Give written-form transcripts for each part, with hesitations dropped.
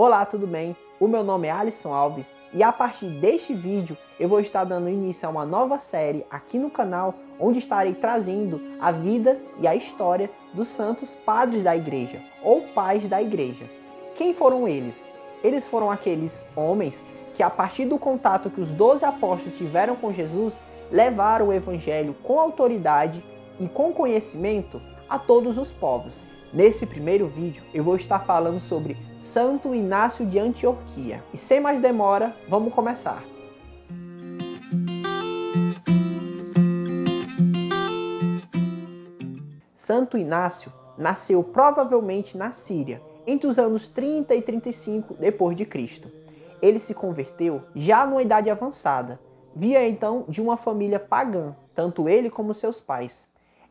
Olá, tudo bem? O meu nome é Alisson Alves e a partir deste vídeo eu vou estar dando início a uma nova série aqui no canal, onde estarei trazendo a vida e a história dos santos padres da igreja, ou pais da igreja. Quem foram eles? Eles foram aqueles homens que, a partir do contato que os 12 apóstolos tiveram com Jesus, levaram o evangelho com autoridade e com conhecimento a todos os povos. Nesse primeiro vídeo eu vou estar falando sobre Santo Inácio de Antioquia. E sem mais demora, vamos começar. Santo Inácio nasceu provavelmente na Síria, entre os anos 30 e 35 depois de Cristo. Ele se converteu já numa idade avançada. Via então de uma família pagã, tanto ele como seus pais.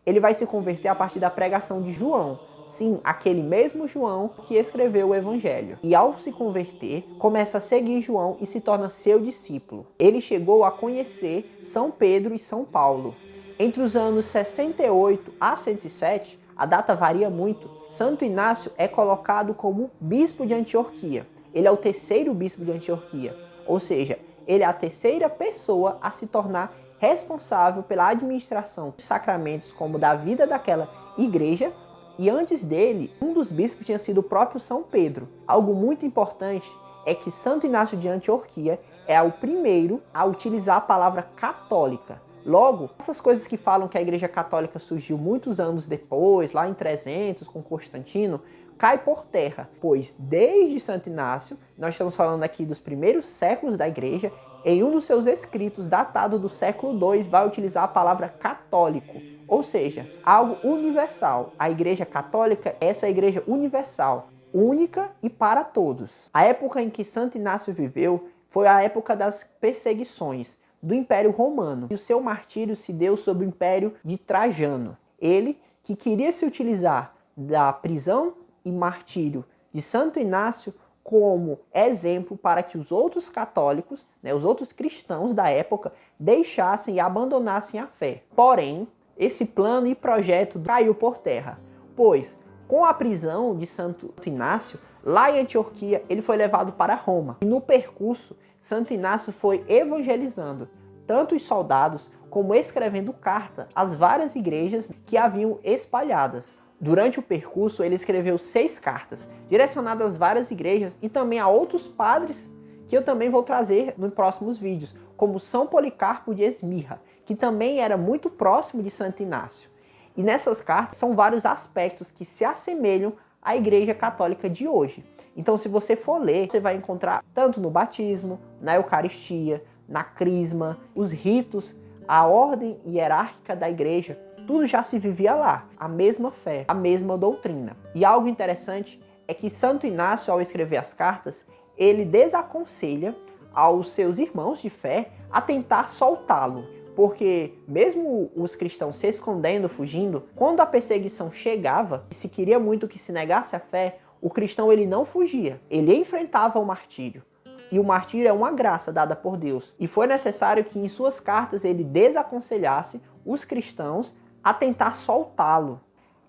Ele vai se converter a partir da pregação de João, sim, aquele mesmo João que escreveu o Evangelho. E ao se converter, começa a seguir João e se torna seu discípulo. Ele chegou a conhecer São Pedro e São Paulo. Entre os anos 68 a 107, a data varia muito, Santo Inácio é colocado como bispo de Antioquia. Ele é o terceiro bispo de Antioquia, ou seja, ele é a terceira pessoa a se tornar responsável pela administração dos sacramentos como da vida daquela igreja. E antes dele, um dos bispos tinha sido o próprio São Pedro. Algo muito importante é que Santo Inácio de Antioquia é o primeiro a utilizar a palavra católica. Logo, essas coisas que falam que a Igreja Católica surgiu muitos anos depois, lá em 300, com Constantino, cai por terra, pois desde Santo Inácio, nós estamos falando aqui dos primeiros séculos da Igreja, em um dos seus escritos, datado do século II, vai utilizar a palavra católico, ou seja, algo universal. A Igreja Católica é essa igreja universal, única e para todos. A época em que Santo Inácio viveu foi a época das perseguições do Império Romano. E o seu martírio se deu sob o Império de Trajano. Ele, que queria se utilizar da prisão e martírio de Santo Inácio como exemplo para que os outros católicos, os outros cristãos da época, deixassem e abandonassem a fé. Porém, esse plano e projeto caiu por terra, pois com a prisão de Santo Inácio, lá em Antioquia, ele foi levado para Roma. E no percurso, Santo Inácio foi evangelizando tanto os soldados como escrevendo carta às várias igrejas que haviam espalhadas. Durante o percurso, ele escreveu 6 cartas, direcionadas às várias igrejas e também a outros padres, que eu também vou trazer nos próximos vídeos, como São Policarpo de Esmirra, que também era muito próximo de Santo Inácio. E nessas cartas são vários aspectos que se assemelham à Igreja Católica de hoje. Então, se você for ler, você vai encontrar tanto no batismo, na Eucaristia, na crisma, os ritos, a ordem hierárquica da igreja, tudo já se vivia lá, a mesma fé, a mesma doutrina. E algo interessante é que Santo Inácio, ao escrever as cartas, ele desaconselha aos seus irmãos de fé a tentar soltá-lo. Porque mesmo os cristãos se escondendo, fugindo, quando a perseguição chegava, e se queria muito que se negasse a fé, o cristão ele não fugia, ele enfrentava o martírio. E o martírio é uma graça dada por Deus. E foi necessário que em suas cartas ele desaconselhasse os cristãos a tentar soltá-lo.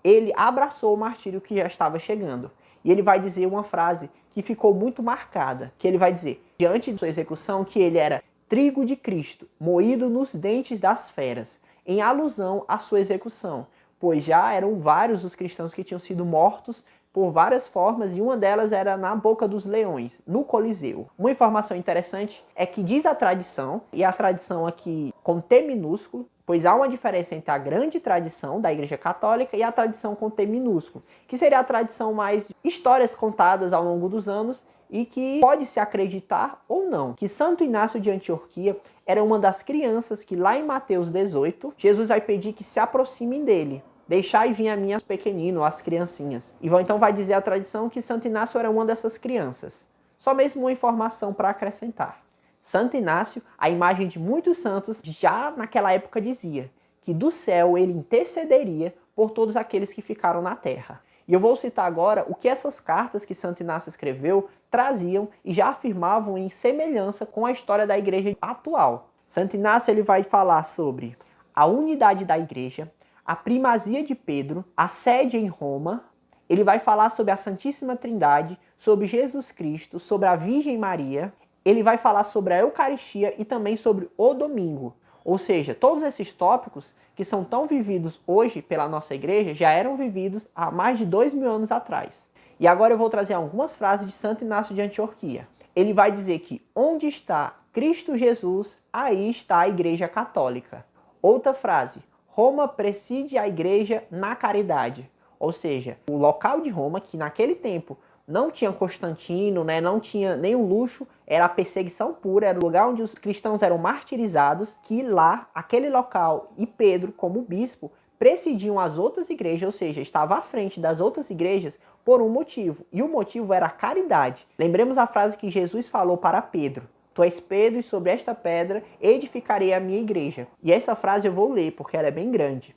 Ele abraçou o martírio que já estava chegando. E ele vai dizer uma frase que ficou muito marcada, que ele vai dizer, diante de sua execução, que ele era trigo de Cristo, moído nos dentes das feras, em alusão à sua execução, pois já eram vários os cristãos que tinham sido mortos por várias formas, e uma delas era na boca dos leões, no Coliseu. Uma informação interessante é que diz a tradição, e a tradição aqui com T minúsculo, pois há uma diferença entre a grande tradição da Igreja Católica e a tradição com T minúsculo, que seria a tradição mais histórias contadas ao longo dos anos e que pode se acreditar ou não, que Santo Inácio de Antioquia era uma das crianças que lá em Mateus 18, Jesus vai pedir que se aproximem dele. Deixai vir a mim as pequeninos, as criancinhas. E então vai dizer a tradição que Santo Inácio era uma dessas crianças. Só mesmo uma informação para acrescentar. Santo Inácio, a imagem de muitos santos, já naquela época dizia que do céu ele intercederia por todos aqueles que ficaram na terra. E eu vou citar agora o que essas cartas que Santo Inácio escreveu traziam e já afirmavam em semelhança com a história da igreja atual. Santo Inácio ele vai falar sobre a unidade da igreja, a primazia de Pedro, a sede em Roma, ele vai falar sobre a Santíssima Trindade, sobre Jesus Cristo, sobre a Virgem Maria. Ele vai falar sobre a Eucaristia e também sobre o domingo. Ou seja, todos esses tópicos que são tão vividos hoje pela nossa igreja já eram vividos há mais de 2000 anos atrás. E agora eu vou trazer algumas frases de Santo Inácio de Antioquia. Ele vai dizer que onde está Cristo Jesus, aí está a Igreja Católica. Outra frase, Roma preside a igreja na caridade. Ou seja, o local de Roma, que naquele tempo não tinha Constantino, não tinha nenhum luxo, era a perseguição pura, era o lugar onde os cristãos eram martirizados, que lá, aquele local e Pedro, como bispo, presidiam as outras igrejas, ou seja, estava à frente das outras igrejas por um motivo, e o motivo era a caridade. Lembremos a frase que Jesus falou para Pedro, Tu és Pedro e sobre esta pedra edificarei a minha igreja. E essa frase eu vou ler porque ela é bem grande.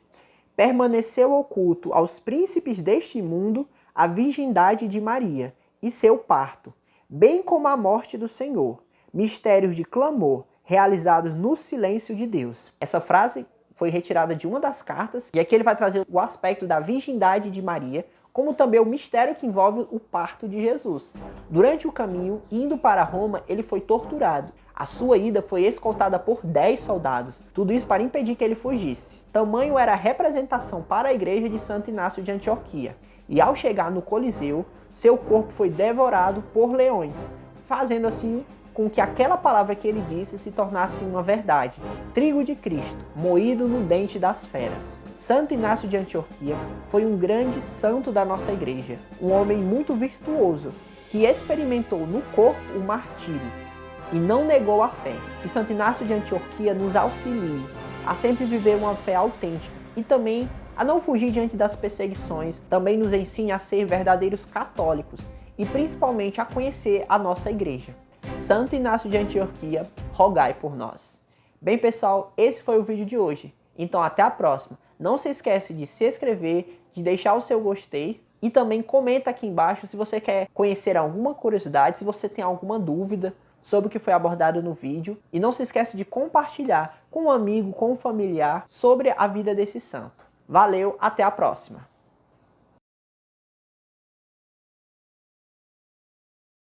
Permaneceu oculto aos príncipes deste mundo a virgindade de Maria e seu parto, bem como a morte do Senhor, mistérios de clamor realizados no silêncio de Deus. Essa frase foi retirada de uma das cartas e aqui ele vai trazer o aspecto da virgindade de Maria, como também o mistério que envolve o parto de Jesus. Durante o caminho, indo para Roma, ele foi torturado. A sua ida foi escoltada por 10 soldados, tudo isso para impedir que ele fugisse. Tamanho era a representação para a igreja de Santo Inácio de Antioquia. E ao chegar no Coliseu, seu corpo foi devorado por leões, fazendo assim com que aquela palavra que ele disse se tornasse uma verdade. Trigo de Cristo, moído no dente das feras. Santo Inácio de Antioquia foi um grande santo da nossa igreja, um homem muito virtuoso, que experimentou no corpo o martírio e não negou a fé. Que Santo Inácio de Antioquia nos auxilie a sempre viver uma fé autêntica e também a não fugir diante das perseguições, também nos ensine a ser verdadeiros católicos e principalmente a conhecer a nossa igreja. Santo Inácio de Antioquia, rogai por nós. Bem pessoal, esse foi o vídeo de hoje, então até a próxima. Não se esquece de se inscrever, de deixar o seu gostei e também comenta aqui embaixo se você quer conhecer alguma curiosidade, se você tem alguma dúvida sobre o que foi abordado no vídeo. E não se esquece de compartilhar com um amigo, com um familiar sobre a vida desse santo. Valeu, até a próxima!